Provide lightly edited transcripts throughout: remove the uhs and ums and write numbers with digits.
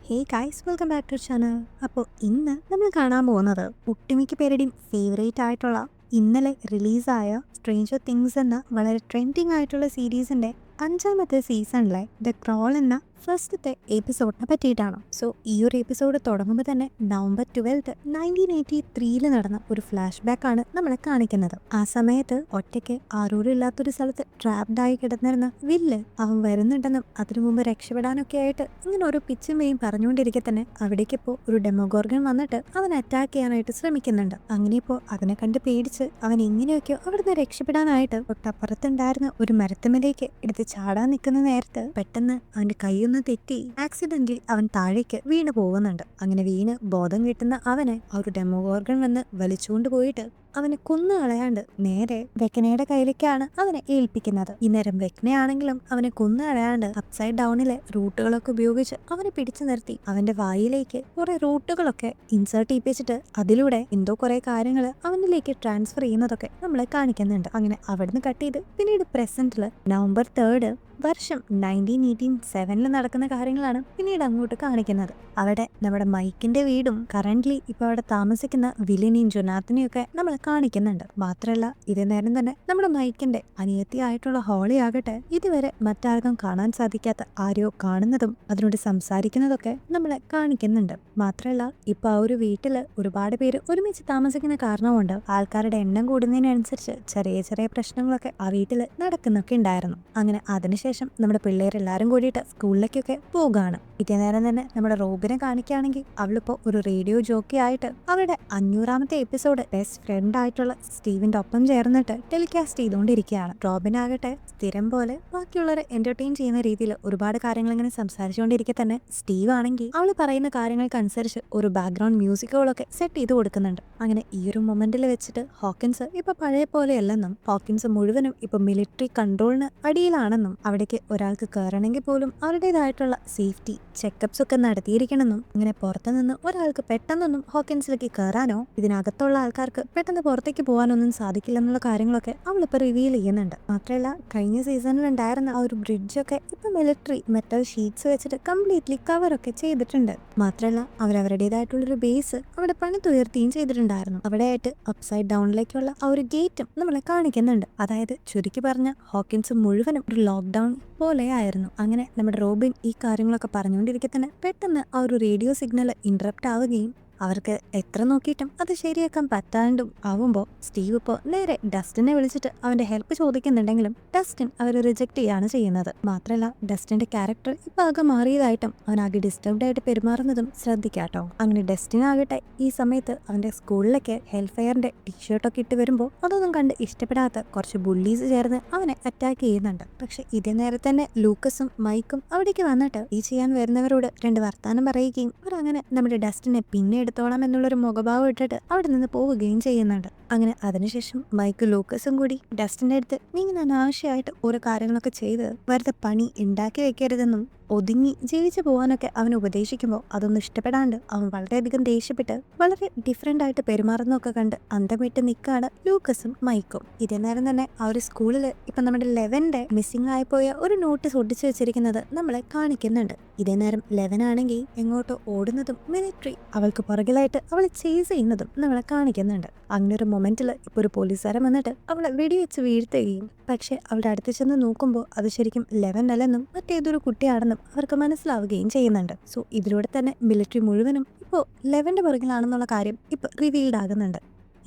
Hey guys, welcome back to channel. അപ്പോൾ ഇന്ന് നമ്മൾ കാണാൻ പോകുന്നത് ഒട്ടുമിക്ക പേരുടെയും ഫേവറേറ്റ് ആയിട്ടുള്ള ഇന്നലെ റിലീസായ സ്ട്രേഞ്ചർ തിങ്സ് എന്ന വളരെ ട്രെൻഡിങ് ആയിട്ടുള്ള സീരീസിൻ്റെ 5ാമത്തെ സീസണിലെ ദ ക്രോൾ എന്ന ഫസ്റ്റത്തെ എപ്പിസോഡിനെ പറ്റിയിട്ടാണ്. സോ ഈ ഒരു എപ്പിസോഡ് തുടങ്ങുമ്പോൾ തന്നെ നവംബർ 12 1983 നടന്ന ഒരു ഫ്ലാഷ് ബാക്ക് ആണ് നമ്മളെ കാണിക്കുന്നത്. ആ സമയത്ത് ഒറ്റയ്ക്ക് ആരോരും ഇല്ലാത്തൊരു സ്ഥലത്ത് ട്രാപ്ഡായി കിടന്നിരുന്ന വില്ല് അവൻ വരുന്നുണ്ടെന്നും അതിനു മുമ്പ് രക്ഷപ്പെടാനൊക്കെ ആയിട്ട് ഇങ്ങനെ ഓരോ പിച്ചും മെയും പറഞ്ഞുകൊണ്ടിരിക്കെ തന്നെ അവിടേക്ക് ഇപ്പോൾ ഒരു ഡെമോഗോർഗൻ വന്നിട്ട് അവൻ അറ്റാക്ക് ചെയ്യാനായിട്ട് ശ്രമിക്കുന്നുണ്ട്. അങ്ങനെ ഇപ്പോൾ അതിനെ കണ്ട് പേടിച്ച് അവൻ എങ്ങനെയൊക്കെയോ അവിടുന്ന് രക്ഷപ്പെടാനായിട്ട് തൊട്ടപ്പുറത്തുണ്ടായിരുന്ന ഒരു മരത്തുമലേക്ക് എടുത്ത് ചാടാൻ നിൽക്കുന്ന നേരത്ത് പെട്ടെന്ന് അവന്റെ കൈയൊന്ന് തെറ്റി ആക്സിഡന്റിൽ അവൻ താഴേക്ക് വീണ് പോകുന്നുണ്ട്. അങ്ങനെ വീണ് ബോധം കിട്ടുന്ന അവനെ ആ ഒരു ഡെമോഗോർഗൻ വന്ന് വലിച്ചുകൊണ്ട് പോയിട്ട് അവനെ കൊന്നു കളയാണ്ട് നേരെ വെക്കനയുടെ കയ്യിലേക്കാണ് അവനെ ഏൽപ്പിക്കുന്നത്. ഈ നേരം വെക്കനയാണെങ്കിലും അവനെ കൊന്നു കളയാണ്ട് അപ്സൈഡ് ഡൗണിലെ റൂട്ടുകളൊക്കെ ഉപയോഗിച്ച് അവനെ പിടിച്ചു നിർത്തി അവന്റെ വായിലേക്ക് കുറെ റൂട്ടുകളൊക്കെ ഇൻസേർട്ട് ചെയ്യിപ്പിച്ചിട്ട് അതിലൂടെ എന്തോ കുറെ കാര്യങ്ങൾ അവനിലേക്ക് ട്രാൻസ്ഫർ ചെയ്യുന്നതൊക്കെ നമ്മളെ കാണിക്കുന്നുണ്ട്. അങ്ങനെ അവിടുന്ന് കട്ട് ചെയ്ത് പിന്നീട് പ്രസന്റില് നവംബർ 3 വർഷം 1987 നടക്കുന്ന കാര്യങ്ങളാണ് പിന്നീട് അങ്ങോട്ട് കാണിക്കുന്നത്. അവിടെ നമ്മുടെ മൈക്കിന്റെ വീടും കറന്റ്ലി ഇപ്പൊ അവിടെ താമസിക്കുന്ന വില്ലിനെയും ജൊനാത്തിനെയും ഒക്കെ നമ്മൾ കാണിക്കുന്നുണ്ട്. മാത്രമല്ല ഇതേ നേരം തന്നെ നമ്മുടെ മൈക്കിന്റെ അനിയത്തിയായിട്ടുള്ള ഹോളി ആകട്ടെ ഇതുവരെ മറ്റാർക്കും കാണാൻ സാധിക്കാത്ത ആരെയോ കാണുന്നതും അതിനോട് സംസാരിക്കുന്നതൊക്കെ നമ്മളെ കാണിക്കുന്നുണ്ട്. മാത്രമല്ല ഇപ്പൊ ആ ഒരു വീട്ടില് ഒരുപാട് പേര് ഒരുമിച്ച് താമസിക്കുന്ന കാരണമുണ്ട് ആൾക്കാരുടെ എണ്ണം കൂടുന്നതിനനുസരിച്ച് ചെറിയ ചെറിയ പ്രശ്നങ്ങളൊക്കെ ആ വീട്ടില് നടക്കുന്നൊക്കെ ഉണ്ടായിരുന്നു. അങ്ങനെ അതിനുശേഷം നമ്മുടെ പിള്ളേരെല്ലാരും കൂടിയിട്ട് സ്കൂളിലേക്കൊക്കെ പോകുകയാണ്. ഇതേ നേരം തന്നെ നമ്മുടെ റോബിനെ കാണിക്കുകയാണെങ്കിൽ അവളിപ്പോ ഒരു റേഡിയോ ജോക്കി ആയിട്ട് അവരുടെ 500ാമത്തെ എപ്പിസോഡ് ബെസ്റ്റ് ഫ്രണ്ട് ആയിട്ടുള്ള സ്റ്റീവിന്റെ ഒപ്പം ചേർന്നിട്ട് ടെലികാസ്റ്റ് ചെയ്തുകൊണ്ടിരിക്കുകയാണ്. റോബിനാകട്ടെ സ്ഥിരം പോലെ ബാക്കിയുള്ളവരെ എന്റർടൈൻ ചെയ്യുന്ന രീതിയിൽ ഒരുപാട് കാര്യങ്ങൾ ഇങ്ങനെ സംസാരിച്ചുകൊണ്ടിരിക്കെ തന്നെ സ്റ്റീവ് ആണെങ്കിൽ അവൾ പറയുന്ന കാര്യങ്ങൾക്കനുസരിച്ച് ഒരു ബാക്ക്ഗ്രൗണ്ട് മ്യൂസിക്കുകളൊക്കെ സെറ്റ് ചെയ്ത് കൊടുക്കുന്നുണ്ട്. അങ്ങനെ ഈ ഒരു മൊമെന്റിൽ വെച്ചിട്ട് ഹോക്കിൻസ് ഇപ്പൊ പഴയ പോലെയല്ലെന്നും ഹോക്കിൻസ് മുഴുവനും ഇപ്പൊ മിലിറ്ററി കൺട്രോളിന് അടിയിലാണെന്നും അവിടേക്ക് ഒരാൾക്ക് കയറണമെങ്കിൽ പോലും അവരുടേതായിട്ടുള്ള സേഫ്റ്റി ചെക്കപ്സ് ഒക്കെ നടത്തിയിരിക്കണമെന്നും ഇങ്ങനെ പുറത്തുനിന്ന് ഒരാൾക്ക് പെട്ടെന്നൊന്നും ഹോക്കിൻസിലേക്ക് കയറാനോ ഇതിനകത്തുള്ള ആൾക്കാർക്ക് പെട്ടെന്ന് പുറത്തേക്ക് പോകാനൊന്നും സാധിക്കില്ലെന്നുള്ള കാര്യങ്ങളൊക്കെ അവളിപ്പോൾ റിവീൽ ചെയ്യുന്നുണ്ട്. മാത്രമല്ല കഴിഞ്ഞ സീസണിൽ ഉണ്ടായിരുന്ന ആ ഒരു ബ്രിഡ്ജൊക്കെ ഇപ്പൊ മിലിറ്ററി മെറ്റൽ ഷീറ്റ്സ് വെച്ചിട്ട് കംപ്ലീറ്റ്ലി കവറൊക്കെ ചെയ്തിട്ടുണ്ട്. മാത്രമല്ല അവരവരുടേതായിട്ടുള്ളൊരു ബേസ് അവിടെ പണിതുയർത്തുകയും ചെയ്തിട്ടുണ്ടായിരുന്നു. അവിടെയായിട്ട് അപ്സൈഡ് ഡൗണിലേക്കുള്ള ആ ഒരു ഗേറ്റും നമ്മളെ കാണിക്കുന്നുണ്ട്. അതായത് ചുരുക്കി പറഞ്ഞ ഹോക്കിൻസ് മുഴുവനും ഒരു ലോക്ക്ഡൌൺ പോലെയായിരുന്നു. അങ്ങനെ നമ്മുടെ റോബിൻ ഈ കാര്യങ്ങളൊക്കെ പറഞ്ഞുകൊണ്ടിരിക്കെ തന്നെ പെട്ടെന്ന് ആ ഒരു റേഡിയോ സിഗ്നൽ ഇന്ററപ്റ്റ് ആവുകയും അവർക്ക് എത്ര നോക്കിയിട്ടും അത് ശരിയാക്കാൻ പറ്റാണ്ടും ആവുമ്പോൾ സ്റ്റീവ് ഇപ്പോൾ നേരെ ഡസ്റ്റിനെ വിളിച്ചിട്ട് അവന്റെ ഹെൽപ്പ് ചോദിക്കുന്നുണ്ടെങ്കിലും ഡസ്റ്റിൻ അവർ റിജക്ട് ചെയ്യാണ് ചെയ്യുന്നത്. മാത്രമല്ല ഡസ്റ്റിന്റെ ക്യാരക്ടർ ഇപ്പൊ ആകെ മാറിയതായിട്ടും അവനാകെ ഡിസ്റ്റർബ്ഡ് ആയിട്ട് പെരുമാറുന്നതും ശ്രദ്ധിക്കാട്ടോ. അങ്ങനെ ഡസ്റ്റിനാകട്ടെ ഈ സമയത്ത് അവന്റെ സ്കൂളിലേക്ക് ഹെൽത്ത് ഫെയറിന്റെ ടീഷർട്ടൊക്കെ ഇട്ട് വരുമ്പോൾ അതൊന്നും കണ്ട് ഇഷ്ടപ്പെടാത്ത കുറച്ച് ബുള്ളീസ് ചേർന്ന് അവനെ അറ്റാക്ക് ചെയ്യുന്നുണ്ട്. പക്ഷെ ഇതേ നേരത്തെ തന്നെ ലൂക്കസും മൈക്കും അവിടേക്ക് വന്നിട്ട് ഈ ചെയ്യാൻ വരുന്നവരോട് 2 വർത്താനം പറയുകയും അവർ അങ്ങനെ നമ്മുടെ ഡസ്റ്റിനെ പിന്നെ എടുത്തോളാം എന്നുള്ളൊരു മുഖഭാവം ഇട്ടിട്ട് അവിടെ നിന്ന് പോവുകയും ചെയ്യുന്നുണ്ട്. അങ്ങനെ അതിനുശേഷം മൈക്ക് ലൂക്കസും കൂടി ഡസ്റ്റിന്റെ അടുത്ത് നീ ഇങ്ങനെ അനാവശ്യമായിട്ട് ഓരോ കാര്യങ്ങളൊക്കെ ചെയ്ത് വെറുതെ പണി ഉണ്ടാക്കി വെക്കരുതെന്നും ഒതുങ്ങി ജീവിച്ചു പോകാനൊക്കെ അവൻ ഉപദേശിക്കുമ്പോൾ അതൊന്നും ഇഷ്ടപ്പെടാണ്ട് അവൻ വളരെയധികം ദേഷ്യപ്പെട്ട് വളരെ ഡിഫറെന്റ് ആയിട്ട് പെരുമാറുന്നൊക്കെ കണ്ട് അന്തം വിട്ട് നിൽക്കാണ് ലൂക്കസും മൈക്കും. ഇതേ നേരം തന്നെ ആ ഒരു സ്കൂളിൽ ഇപ്പൊ നമ്മുടെ ലെവന്റെ മിസ്സിംഗ് ആയിപ്പോയ ഒരു നോട്ടീസ് ഒട്ടിച്ചു വെച്ചിരിക്കുന്നത് നമ്മളെ കാണിക്കുന്നുണ്ട്. ഇതേ നേരം ലെവനാണെങ്കിൽ എങ്ങോട്ടോ ഓടുന്നതും മിലിറ്ററി അവൾക്ക് പുറകിലായിട്ട് അവളെ ചേസ് ചെയ്യുന്നതും നമ്മളെ കാണിക്കുന്നുണ്ട്. അങ്ങനെ ഒരു മൊമെന്റിൽ ഇപ്പൊ ഒരു പോലീസുകാരൻ വന്നിട്ട് അവളെ വെടിവെച്ച് വീഴ്ത്തുകയും പക്ഷെ അവളുടെ അടുത്ത് ചെന്ന് നോക്കുമ്പോൾ അത് ശരിക്കും ലെവൻ അല്ലെന്നും മറ്റേതൊരു കുട്ടിയാണെന്നും അവർക്ക് മനസ്സിലാവുകയും ചെയ്യുന്നുണ്ട്. സോ ഇതിലൂടെ തന്നെ മിലിറ്ററി മുഴുവനും ഇപ്പോൾ ലെവന്റെ പുറകിലാണെന്നുള്ള കാര്യം ഇപ്പൊ റിവീൽഡ് ആകുന്നുണ്ട്.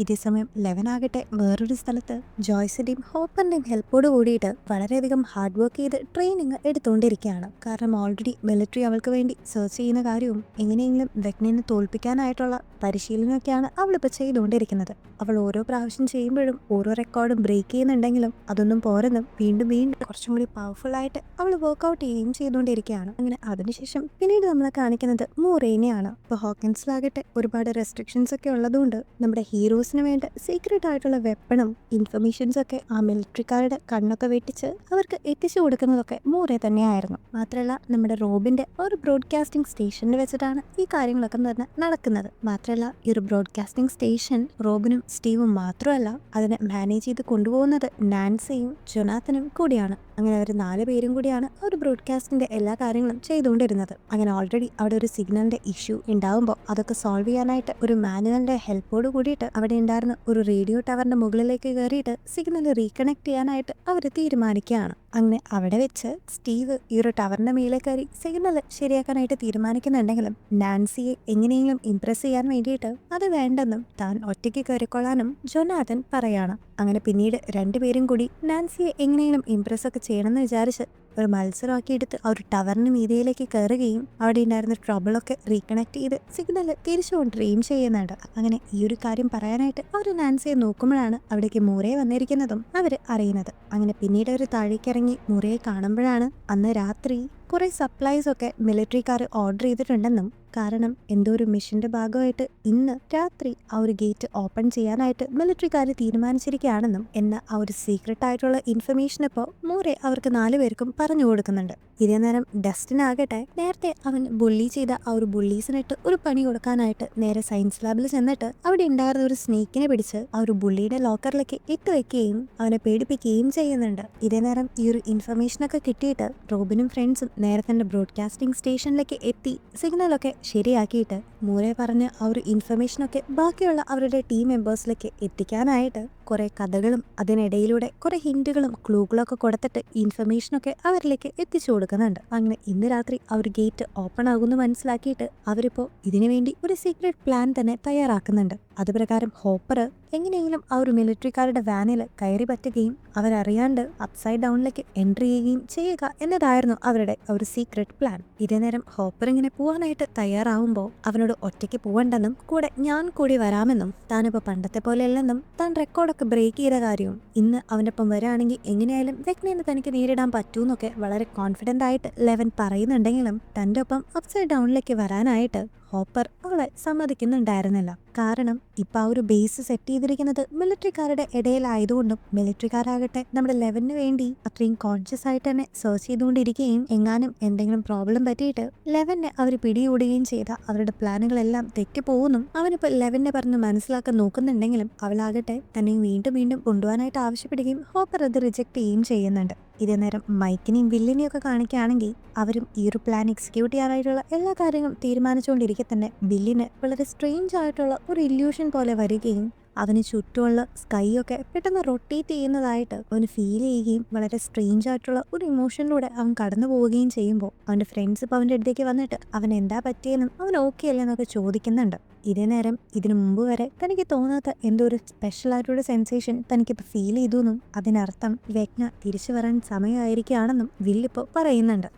ഇതേസമയം ലെവനാകട്ടെ വേറൊരു സ്ഥലത്ത് ജോയ്സിന്റെയും ഹോപ്പറിന്റെയും ഹെൽപ്പോട് കൂടിയിട്ട് വളരെയധികം ഹാർഡ് വർക്ക് ചെയ്ത് ട്രെയിനിങ് എടുത്തുകൊണ്ടിരിക്കുകയാണ്. കാരണം ഓൾറെഡി മിലിറ്ററി അവൾക്ക് വേണ്ടി സെർച്ച് ചെയ്യുന്ന കാര്യവും എങ്ങനെയെങ്കിലും വെക്നിനെ തോൽപ്പിക്കാനായിട്ടുള്ള പരിശീലനമൊക്കെയാണ് അവളിപ്പോൾ ചെയ്തുകൊണ്ടിരിക്കുന്നത്. അവൾ ഓരോ പ്രാവശ്യം ചെയ്യുമ്പോഴും ഓരോ റെക്കോർഡും ബ്രേക്ക് ചെയ്യുന്നുണ്ടെങ്കിലും അതൊന്നും പോരെന്നും വീണ്ടും വീണ്ടും കുറച്ചും കൂടി പവർഫുൾ ആയിട്ട് അവൾ വർക്ക്ഔട്ട് ചെയ്യുകയും ചെയ്തുകൊണ്ടിരിക്കുകയാണ്. അങ്ങനെ അതിനുശേഷം പിന്നീട് നമ്മളെ കാണിക്കുന്നത് മൊറേനെയാണ്. ഇപ്പോൾ ഹോക്കിൻസിലാകട്ടെ ഒരുപാട് റെസ്ട്രിക്ഷൻസ് ഒക്കെ ഉള്ളതുകൊണ്ട് നമ്മുടെ ഹീറോസ് യൂസിന് വേണ്ട സീക്രട്ട് ആയിട്ടുള്ള വെപ്പണും ഇൻഫർമേഷൻസും ഒക്കെ ആ മിലിറ്ററിക്കാരുടെ കണ്ണൊക്കെ വെട്ടിച്ച് അവർക്ക് എത്തിച്ചു കൊടുക്കുന്നതൊക്കെ മൂറെ തന്നെയായിരുന്നു. മാത്രമല്ല നമ്മുടെ റോബിന്റെ ഒരു ബ്രോഡ്കാസ്റ്റിംഗ് സ്റ്റേഷനിൽ വെച്ചിട്ടാണ് ഈ കാര്യങ്ങളൊക്കെ തന്നെ നടക്കുന്നത്. മാത്രമല്ല ഈ ഒരു ബ്രോഡ്കാസ്റ്റിംഗ് സ്റ്റേഷൻ റോബിനും സ്റ്റീവും മാത്രമല്ല അതിനെ മാനേജ് ചെയ്ത് കൊണ്ടുപോകുന്നത് നാൻസിയും ജൊനാഥനും കൂടിയാണ്. അങ്ങനെ അവർ 4 പേരും കൂടിയാണ് ഒരു ബ്രോഡ്കാസ്റ്റിന്റെ എല്ലാ കാര്യങ്ങളും ചെയ്തുകൊണ്ടിരുന്നത്. അങ്ങനെ ഓൾറെഡി അവിടെ ഒരു സിഗ്നലിന്റെ ഇഷ്യൂ ഉണ്ടാവുമ്പോൾ അതൊക്കെ സോൾവ് ചെയ്യാനായിട്ട് ഒരു മാനുവലിന്റെ ഹെൽപ്പോട് കൂടിയിട്ട് അവിടെ ഉണ്ടായിരുന്ന ഒരു റേഡിയോ ടവറിന്റെ മുകളിലേക്ക് കയറിയിട്ട് സിഗ്നൽ റീകണക്ട് ചെയ്യാനായിട്ട് അവർ തീരുമാനിക്കുകയാണ്. അങ്ങനെ അവിടെ വെച്ച് സ്റ്റീവ് ഈ ഒരു ടവറിന്റെ മേലെ കയറി സിഗ്നൽ ശരിയാക്കാനായിട്ട് തീരുമാനിക്കുന്നുണ്ടെങ്കിലും നാൻസിയെ എങ്ങനെയെങ്കിലും ഇംപ്രസ് ചെയ്യാൻ വേണ്ടിയിട്ട് അത് വേണ്ടെന്നും താൻ ഒറ്റയ്ക്ക് കയറിക്കൊള്ളാനും ജൊനാഥൻ പറയാണ്. അങ്ങനെ പിന്നീട് 2 പേരും കൂടി നാൻസിയെ എങ്ങനെയെങ്കിലും ഇംപ്രസ് ഒക്കെ ചെയ്യണമെന്ന് വിചാരിച്ച് ഒരു മത്സരമാക്കി എടുത്ത് ആ ഒരു ടവറിന് മീതിയിലേക്ക് കയറുകയും അവിടെ ഉണ്ടായിരുന്ന ട്രബിളൊക്കെ റീകണക്ട് ചെയ്ത് സിഗ്നൽ തിരിച്ചു കൊണ്ടുവരികയും ചെയ്യുന്നുണ്ട്. അങ്ങനെ ഈ ഒരു കാര്യം പറയാനായിട്ട് അവർ നാൻസിയെ നോക്കുമ്പോഴാണ് അവിടേക്ക് മുറയെ വന്നിരിക്കുന്നതും അവർ അറിയുന്നത്. അങ്ങനെ പിന്നീട് അവർ താഴേക്കിറങ്ങി മുറയെ കാണുമ്പോഴാണ് അന്ന് രാത്രി കുറെ സപ്ലൈസ് ഒക്കെ മിലിറ്ററിക്കാർ ഓർഡർ ചെയ്തിട്ടുണ്ടെന്നും കാരണം എന്തോ ഒരു മിഷന്റെ ഭാഗമായിട്ട് ഇന്ന് രാത്രി ആ ഒരു ഗേറ്റ് ഓപ്പൺ ചെയ്യാനായിട്ട് മിലിറ്ററിക്കാർ തീരുമാനിച്ചിരിക്കുകയാണെന്നും എന്ന ആ ഒരു സീക്രട്ട് ആയിട്ടുള്ള ഇൻഫർമേഷൻ ഇപ്പോൾ മൂറെ അവർക്ക് 4 പേർക്കും പറഞ്ഞു കൊടുക്കുന്നുണ്ട്. ഇതേ നേരം ഡസ്റ്റിനാകട്ടെ നേരത്തെ അവൻ ബുള്ളി ചെയ്ത ആ ഒരു ബുള്ളീസിനിട്ട് ഒരു പണി കൊടുക്കാനായിട്ട് നേരെ സയൻസ് ലാബിൽ ചെന്നിട്ട് അവിടെ ഉണ്ടായിരുന്ന ഒരു സ്നേക്കിനെ പിടിച്ച് ആ ഒരു ബുള്ളിയുടെ ലോക്കറിലേക്ക് ഇട്ട് വെക്കുകയും അവനെ പേടിപ്പിക്കുകയും ചെയ്യുന്നുണ്ട്. ഇതേ നേരം ഈ ഒരു ഇൻഫർമേഷനൊക്കെ കിട്ടിയിട്ട് റോബിനും ഫ്രണ്ട്സും നേരെ തന്നെ ബ്രോഡ്കാസ്റ്റിംഗ് സ്റ്റേഷനിലേക്ക് എത്തി സിഗ്നലൊക്കെ ശരിയാക്കിയിട്ട് മൂരെ പറഞ്ഞ് ആ ഒരു ഇൻഫർമേഷനൊക്കെ ബാക്കിയുള്ള അവരുടെ ടീം മെമ്പേഴ്സിലേക്ക് എത്തിക്കാനായിട്ട് കുറെ കഥകളും അതിനിടയിലൂടെ കുറെ ഹിന്റുകളും ക്ലൂകളൊക്കെ കൊടുത്തിട്ട് ഇൻഫർമേഷനൊക്കെ അവരിലേക്ക് എത്തിച്ചു കൊടുക്കുന്നുണ്ട്. അങ്ങനെ ഇന്ന് രാത്രി ആ ഒരു ഗേറ്റ് ഓപ്പൺ ആകുമെന്ന് മനസ്സിലാക്കിയിട്ട് അവരിപ്പോൾ ഇതിനു വേണ്ടി ഒരു സീക്രട്ട് പ്ലാൻ തന്നെ തയ്യാറാക്കുന്നുണ്ട്. അതുപ്രകാരം ഹോപ്പർ എങ്ങനെയെങ്കിലും ആ ഒരു മിലിറ്ററിക്കാരുടെ വാനിൽ കയറി പറ്റുകയും അവരറിയാണ്ട് അപ്സൈഡ് ഡൗണിലേക്ക് എൻട്രി ചെയ്യുകയും ചെയ്യുക എന്നതായിരുന്നു അവരുടെ ഒരു സീക്രട്ട് പ്ലാൻ. ഇതേ നേരം ഹോപ്പർ ഇങ്ങനെ പോകാനായിട്ട് തയ്യാറാവുമ്പോൾ അവനോട് ഒറ്റയ്ക്ക് പോകണ്ടെന്നും കൂടെ ഞാൻ കൂടി വരാമെന്നും താനിപ്പോൾ പണ്ടത്തെ പോലെയല്ലെന്നും താൻ റെക്കോർഡൊക്കെ ബ്രേക്ക് ചെയ്ത കാര്യവും ഇന്ന് അവൻ്റെ ഒപ്പം വരികയാണെങ്കിൽ എങ്ങനെയായാലും വെഗ്നേനെ തനിക്ക് നേരിടാൻ പറ്റൂന്നൊക്കെ വളരെ കോൺഫിഡൻ്റ് ആയിട്ട് ലെവൻ പറയുന്നുണ്ടെങ്കിലും തൻ്റെ ഒപ്പം അപ്സൈഡ് ഡൗണിലേക്ക് വരാനായിട്ട് ഹോപ്പർ അവളെ സമ്മതിക്കുന്നുണ്ടായിരുന്നില്ല. കാരണം ഇപ്പൊ ആ ഒരു ബേസ് സെറ്റ് ചെയ്തിരിക്കുന്നത് മിലിറ്ററിക്കാരുടെ ഇടയിലായതുകൊണ്ടും മിലിറ്ററിക്കാരാകട്ടെ നമ്മുടെ ലെവന് വേണ്ടി അത്രയും കോൺഷ്യസ് ആയിട്ട് തന്നെ സെർച്ച് ചെയ്തുകൊണ്ടിരിക്കുകയും എങ്ങാനും എന്തെങ്കിലും പ്രോബ്ലം പറ്റിയിട്ട് ലെവനെ അവർ പിടികൂടുകയും ചെയ്ത അവരുടെ പ്ലാനുകളെല്ലാം തെറ്റിപ്പോകുന്നും അവനിപ്പോൾ ലെവനെ പറഞ്ഞ് മനസ്സിലാക്കാൻ നോക്കുന്നുണ്ടെങ്കിലും അവളാകട്ടെ തന്നെ വീണ്ടും വീണ്ടും കൊണ്ടുപോകാനായിട്ട് ആവശ്യപ്പെടുകയും ഹോപ്പർ അത് റിജക്ട് ചെയ്യുകയും ചെയ്യുന്നുണ്ട്. ഇതേ നേരം മൈക്കിനെയും വില്ലിനെയും ഒക്കെ കാണിക്കുകയാണെങ്കിൽ അവരും ഈ ഒരു പ്ലാൻ എക്സിക്യൂട്ട് ചെയ്യാനായിട്ടുള്ള എല്ലാ കാര്യങ്ങളും തീരുമാനിച്ചുകൊണ്ടിരിക്കെ തന്നെ വില്ലിന് വളരെ സ്ട്രേഞ്ച് ആയിട്ടുള്ള ഒരു ഇല്യൂഷൻ പോലെ വരികയും അവന് ചുറ്റുമുള്ള സ്കൈ ഒക്കെ പെട്ടെന്ന് റൊട്ടേറ്റ് ചെയ്യുന്നതായിട്ട് അവന് ഫീൽ ചെയ്യുകയും വളരെ സ്ട്രേഞ്ച് ആയിട്ടുള്ള ഒരു ഇമോഷനിലൂടെ അവൻ കടന്നു പോവുകയും ചെയ്യുമ്പോൾ അവൻ്റെ ഫ്രണ്ട്സ് ഇപ്പോൾ അവൻ്റെ അടുത്തേക്ക് വന്നിട്ട് അവൻ എന്താ പറ്റിയെന്നും അവൻ ഓക്കെ അല്ലെന്നൊക്കെ ചോദിക്കുന്നുണ്ട്. ഇതേ നേരം ഇതിനു മുമ്പ് വരെ തനിക്ക് തോന്നാത്ത എന്തോ ഒരു സ്പെഷ്യൽ ആയിട്ടുള്ള സെൻസേഷൻ തനിക്കിപ്പോൾ ഫീൽ ചെയ്തു എന്നും അതിനർത്ഥം വെഗ്ന തിരിച്ചു വരാൻ സമയമായിരിക്കുകയാണെന്നും വില്ലിപ്പോൾ പറയുന്നുണ്ട്.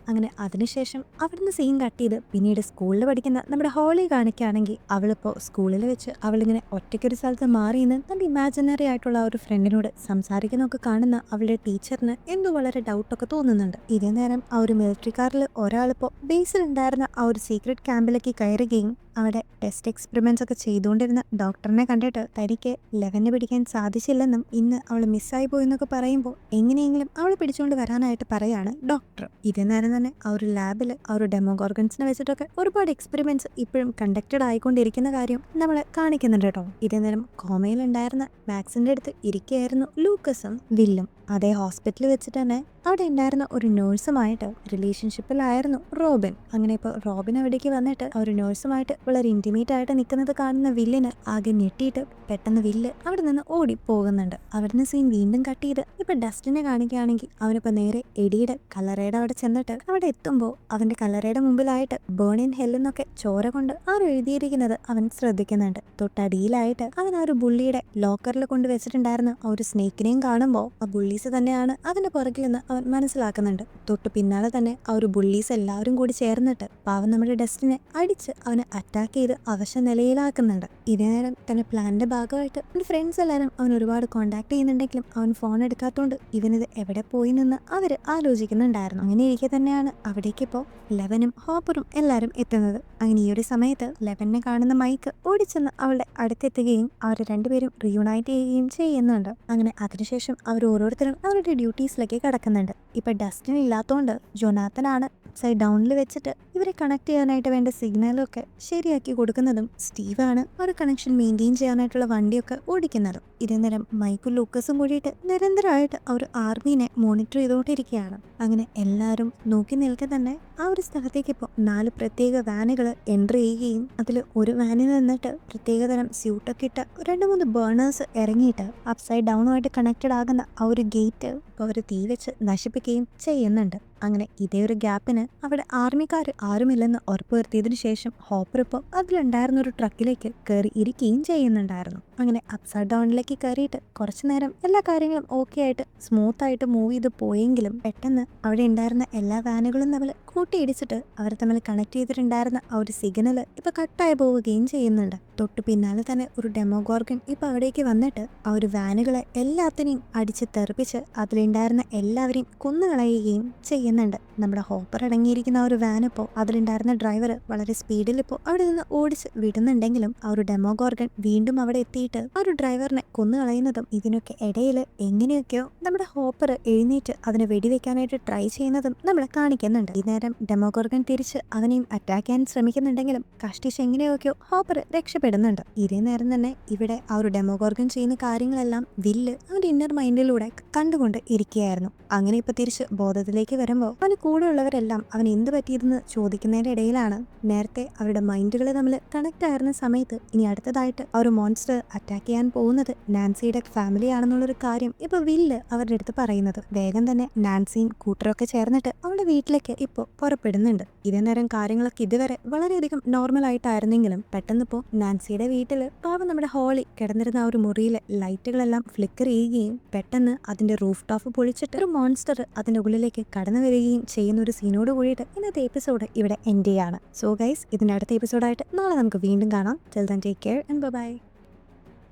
അങ്ങനെ അതിനുശേഷം അവിടുന്ന് സീൻ കട്ട് ചെയ്ത് പിന്നീട് സ്കൂളിൽ പഠിക്കുന്ന നമ്മുടെ ഹോളി കാണിക്കുകയാണെങ്കിൽ അവളിപ്പോൾ സ്കൂളിൽ വെച്ച് അവളിങ്ങനെ ഒറ്റയ്ക്കൊരു സ്ഥലത്ത് മാറി നിന്ന് തൻ്റെ ഇമാജിനറി ആയിട്ടുള്ള ഒരു ഫ്രണ്ടിനോട് സംസാരിക്കുന്നൊക്കെ കാണുന്ന അവളുടെ ടീച്ചറിന് എന്തോ വളരെ ഡൗട്ടൊക്കെ തോന്നുന്നുണ്ട്. ഇതേ നേരം ആ ഒരു മിലിറ്ററിക്കാരിൽ ഒരാളിപ്പോൾ ബേസിലുണ്ടായിരുന്ന ആ ഒരു സീക്രട്ട് ക്യാമ്പിലേക്ക് കയറുകയും അവിടെ ടെസ്റ്റ് എക്സ്പെരിമെന്റ്സ് ഒക്കെ ചെയ്തുകൊണ്ടിരുന്ന ഡോക്ടറിനെ കണ്ടിട്ട് തനിക്ക് ലെവനെ പിടിക്കാൻ സാധിച്ചില്ലെന്നും ഇന്ന് അവൾ മിസ്സായി പോയെന്നൊക്കെ പറയുമ്പോൾ എങ്ങനെയെങ്കിലും അവളെ പിടിച്ചുകൊണ്ട് വരാനായിട്ട് പറയാണ് ഡോക്ടർ. ഇതേ നേരം തന്നെ ആ ഒരു ലാബിൽ ആ ഒരു ഡെമോഗോർഗൻസിനെ വെച്ചിട്ടൊക്കെ ഒരുപാട് എക്സ്പെരിമെന്റ്സ് ഇപ്പോഴും കണ്ടക്റ്റഡ് ആയിക്കൊണ്ടിരിക്കുന്ന കാര്യം നമ്മളെ കാണിക്കുന്നുണ്ട് കേട്ടോ. ഇതേ നേരം കോമയിലുണ്ടായിരുന്ന മാക്സിന്റെ അടുത്ത് ഇരിക്കുകയായിരുന്നു ലൂക്കസും വില്ലും. അതേ ഹോസ്പിറ്റലിൽ വെച്ചിട്ട് തന്നെ അവിടെ ഉണ്ടായിരുന്ന ഒരു നേഴ്സുമായിട്ട് റിലേഷൻഷിപ്പിലായിരുന്നു റോബിൻ. അങ്ങനെ ഇപ്പോൾ റോബിൻ അവിടേക്ക് വന്നിട്ട് ആ ഒരു നേഴ്സുമായിട്ട് വളരെ ഇന്റിമേറ്റ് ആയിട്ട് നിൽക്കുന്നത് കാണുന്ന വില്ലിന് ആകെ ഞെട്ടിയിട്ട് പെട്ടെന്ന് വില്ല് അവിടെ നിന്ന് ഓടി പോകുന്നുണ്ട്. അവിടുന്ന് സീൻ വീണ്ടും കട്ട് ചെയ്ത് ഇപ്പൊ ഡസ്റ്റിനെ കാണിക്കുകയാണെങ്കിൽ അവനിപ്പോൾ നേരെ എഡിയുടെ കല്ലറയുടെ അവിടെ ചെന്നിട്ട് അവിടെ എത്തുമ്പോൾ അവന്റെ കല്ലറയുടെ മുമ്പിലായിട്ട് ബേൺ ഇൻ ഹെൽ എന്നൊക്കെ ചോര കൊണ്ട് ആരും എഴുതിയിരിക്കുന്നത് അവൻ ശ്രദ്ധിക്കുന്നുണ്ട്. തൊട്ടടിയിലായിട്ട് അവൻ ആ ഒരു ബുള്ളിയുടെ ലോക്കറിൽ കൊണ്ട് വെച്ചിട്ടുണ്ടായിരുന്ന ആ ഒരു സ്നേക്കിനെയും കാണുമ്പോൾ ആ ബുള്ളീസ് തന്നെയാണ് അതിന്റെ പുറകിൽ നിന്ന് അവൻ മനസ്സിലാക്കുന്നുണ്ട്. തൊട്ട് പിന്നാലെ തന്നെ ആ ഒരു ബുള്ളീസ് എല്ലാവരും കൂടി ചേർന്നിട്ട് പാവം നമ്മുടെ ഡസ്റ്റിനെ അടിച്ച് അവനെ അറ്റാക്ക് ചെയ്ത് അവശ നിലയിലാക്കുന്നുണ്ട്. ഇതേ നേരം തന്നെ പ്ലാനിന്റെ ഭാഗമായിട്ട് അവന്റെ ഫ്രണ്ട്സ് എല്ലാവരും അവൻ ഒരുപാട് കോണ്ടാക്ട് ചെയ്യുന്നുണ്ടെങ്കിലും അവൻ ഫോൺ എടുക്കാത്തതുകൊണ്ട് ഇവനിത് എവിടെ പോയി നിന്ന് അവർ ആലോചിക്കുന്നുണ്ടായിരുന്നു. അങ്ങനെ ഇരിക്കെ തന്നെയാണ് അവിടേക്ക് ഇപ്പോൾ ലെവനും ഹോപ്പറും എല്ലാവരും എത്തുന്നത്. അങ്ങനെ ഈ ഒരു സമയത്ത് ലെവനെ കാണുന്ന മൈക്ക് ഓടിച്ചെന്ന് അവളുടെ അടുത്തെത്തുകയും അവർ രണ്ടുപേരും റീയൂണൈറ്റ് ചെയ്യുകയും ചെയ്യുന്നുണ്ട്. അങ്ങനെ അതിനുശേഷം അവർ ഓരോരുത്തരും അവരുടെ ഡ്യൂട്ടീസിലേക്ക് കടക്കുന്നുണ്ട്. ഇപ്പൊ ഡസ്റ്റിൻ ഇല്ലാത്തതുകൊണ്ട് ജൊനാത്തനാണ് സൈഡ് ഡൗണിൽ വെച്ചിട്ട് ഇവരെ കണക്ട് ചെയ്യാനായിട്ട് വേണ്ട സിഗ്നലൊക്കെ ശരിയാക്കി കൊടുക്കുന്നതും സ്റ്റീവാണ് ഒരു കണക്ഷൻ മെയിൻറ്റെയിൻ ചെയ്യാനായിട്ടുള്ള വണ്ടിയൊക്കെ ഓടിക്കുന്നതും. ഇതേ നേരം മൈക്കും ലൂക്കസും കൂടിയിട്ട് നിരന്തരമായിട്ട് അവർ ആർമീനെ മോണിറ്റർ ചെയ്തുകൊണ്ടിരിക്കുകയാണ്. അങ്ങനെ എല്ലാവരും നോക്കി നിൽക്കെ തന്നെ ആ ഒരു സ്ഥലത്തേക്ക് ഇപ്പോൾ 4 പ്രത്യേക വാനുകൾ എൻട്രി ചെയ്യുകയും അതിൽ ഒരു വാനിൽ നിന്നിട്ട് പ്രത്യേകതരം സ്യൂട്ടൊക്കെ ഇട്ട 2-3 ബേണേഴ്സ് ഇറങ്ങിയിട്ട് അപ്സൈഡ് ഡൗണുമായിട്ട് കണക്റ്റഡ് ആകുന്ന ആ ഒരു ഗേറ്റ് ഇപ്പോൾ അവർ തീ വെച്ച് നശിപ്പിക്കുകയും ചെയ്യുന്നുണ്ട്. അങ്ങനെ ഇതേ ഒരു ഗ്യാപ്പിന് അവിടെ ആർമിക്കാർ ആരുമില്ലെന്ന് ഉറപ്പുവരുത്തിയതിനു ശേഷം ഹോപ്പർ ഇപ്പോൾ അതിലുണ്ടായിരുന്ന ഒരു ട്രക്കിലേക്ക് കയറി ഇരിക്കുകയും ചെയ്യുന്നുണ്ടായിരുന്നു. അങ്ങനെ അപ്സൈഡ് ഡൗണിലേക്ക് കയറിയിട്ട് കുറച്ചു നേരം എല്ലാ കാര്യങ്ങളും ഓക്കെ ആയിട്ട് സ്മൂത്ത് ആയിട്ട് മൂവ് ചെയ്ത് പോയെങ്കിലും പെട്ടെന്ന് അവിടെ ഉണ്ടായിരുന്ന എല്ലാ വാനുകളും തമ്മിൽ കൂട്ടിയിടിച്ചിട്ട് അവർ തമ്മിൽ കണക്ട് ചെയ്തിട്ടുണ്ടായിരുന്ന ആ ഒരു സിഗ്നൽ ഇപ്പൊ കട്ടായി പോവുകയും ചെയ്യുന്നുണ്ട്. തൊട്ടു പിന്നാലെ തന്നെ ഒരു ഡെമോഗോർഗൻ ഇപ്പൊ അവിടേക്ക് വന്നിട്ട് ആ ഒരു വാനുകളെ എല്ലാത്തിനെയും അടിച്ച് തെറിപ്പിച്ച് അതിലുണ്ടായിരുന്ന എല്ലാവരെയും കൊന്നുകളയുകയും ചെയ്യുന്നുണ്ട്. നമ്മുടെ ഹോപ്പർ അടങ്ങിയിരിക്കുന്ന ആ ഒരു വാൻ ഇപ്പോൾ അതിലുണ്ടായിരുന്ന ഡ്രൈവർ വളരെ സ്പീഡിൽ ഇപ്പോൾ അവിടെ നിന്ന് ഓടിച്ച് വിടുന്നുണ്ടെങ്കിലും ആ ഒരു ഡെമോഗോർഗൻ വീണ്ടും അവിടെ എത്തിയിട്ട് ആ ഒരു ഡ്രൈവറിനെ കൊന്നുകളയുന്നതും ഇതിനൊക്കെ ഇടയിൽ എങ്ങനെയൊക്കെയോ നമ്മുടെ ഹോപ്പർ എഴുന്നേറ്റ് അതിനെ വെടിവെക്കാനായിട്ട് ട്രൈ ചെയ്യുന്നതും നമ്മളെ കാണിക്കുന്നുണ്ട്. ഈ നേരം ഡെമോഗോർഗൻ തിരിച്ച് അവനെയും അറ്റാക്ക് ചെയ്യാൻ ശ്രമിക്കുന്നുണ്ടെങ്കിലും കഷ്ടിച്ച് എങ്ങനെയൊക്കെയോ ഹോപ്പർ രക്ഷപ്പെടുന്നുണ്ട്. ഇതേ നേരം തന്നെ ഇവിടെ ആ ഒരു ഡെമോഗോർഗൻ ചെയ്യുന്ന കാര്യങ്ങളെല്ലാം വില്ല് അവന്റെ ഇന്നർ മൈൻഡിലൂടെ കണ്ടുകൊണ്ട് ഇരിക്കുകയായിരുന്നു. അങ്ങനെ ഇപ്പൊ തിരിച്ച് ബോധത്തിലേക്ക് വരുമ്പോൾ അവന് കൂടെ ഉള്ളവരെല്ലാം അവൻ എന്ത് പറ്റിയതെന്ന് ചോദിക്കുന്നതിന്റെ ഇടയിലാണ് നേരത്തെ അവരുടെ മൈൻഡുകൾ തമ്മിൽ കണക്ട് ആയിരുന്ന സമയത്ത് ഇനി അടുത്തതായിട്ട് ആ ഒരു മോൺസ്റ്റർ അറ്റാക്ക് ചെയ്യാൻ പോകുന്നത് നാൻസിയുടെ ഫാമിലി ആണെന്നുള്ളൊരു കാര്യം ഇപ്പൊ വില്ല് അവരുടെ അടുത്ത് പറയുന്നത്. വേഗം തന്നെ നാൻസിയും കൂട്ടരൊക്കെ ചേർന്നിട്ട് അവളുടെ വീട്ടിലേക്ക് ഇപ്പോൾ പുറപ്പെടുന്നുണ്ട്. ഇതേ നേരം കാര്യങ്ങളൊക്കെ ഇതുവരെ വളരെയധികം നോർമൽ ആയിട്ടായിരുന്നെങ്കിലും പെട്ടെന്ന് ഇപ്പോൾ നാൻസിയുടെ വീട്ടിൽ പാവം നമ്മുടെ ഹോളി കിടന്നിരുന്ന ആ ഒരു മുറിയിൽ ലൈറ്റുകളെല്ലാം ഫ്ലിക്കർ ചെയ്യുകയും പെട്ടെന്ന് അതിന്റെ റൂഫ് ടോപ്പ് പൊളിച്ചിട്ട് ഒരു മോൺസ്റ്റർ അതിന്റെ ഉള്ളിലേക്ക് കടന്നു വരികയും ചെയ്യുന്ന ഒരു സീനോട് കൂടിയിട്ട് ഇന്നത്തെ എപ്പിസോഡ് ഇവിടെ എൻഡ് ചെയ്യാണ്. സോ ഗൈസ്, ഇതിന്റെ അടുത്ത എപ്പിസോഡായിട്ട് നാളെ നമുക്ക് വീണ്ടും കാണാം. Till then take care and by.